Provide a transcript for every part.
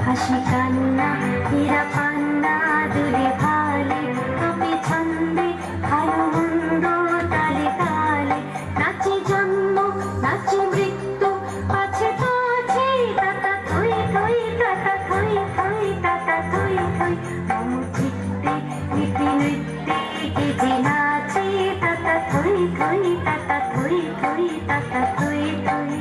হাসি কান্না হীরা পান্না দুলে ভালে কবি ছন্দে ভালো মন্দ তালে তালে নাচি জন্ম নাচি মৃত্যু পাছে পাছে তাতা থই থই তাতা থই থই তাতা থই থই মম চিত্তে নীতি নৃত্যে কে যে নাচে তাতা থই থই তাতা থই থই তাতা থই থই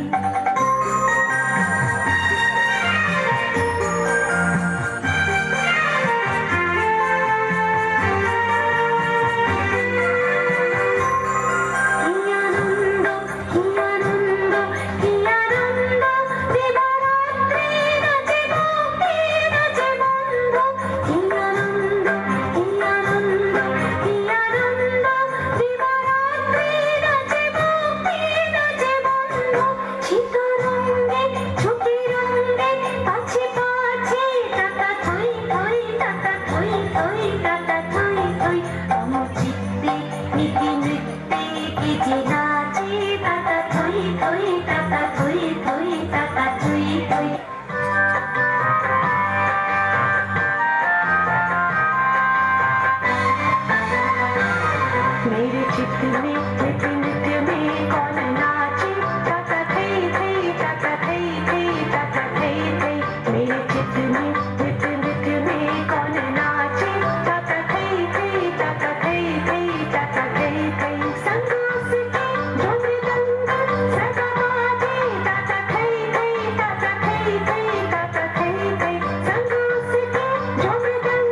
मेरे चित्त में नित्य नित्य में कौन नाचे ताता थई थई ताता थई थई ताता थई थई मेरे चित्त में नित्य नित्य में कौन नाचे ताता थई थई ताता थई थई ताता थई थई संतोष के जो मृदंग सदा बाजे ताता थई थई ताता थई थई ताता थई थई संतोष के जो मृदंग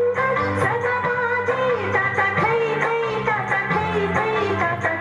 सदा बाजे ताता थई थई ताता थई थई ताता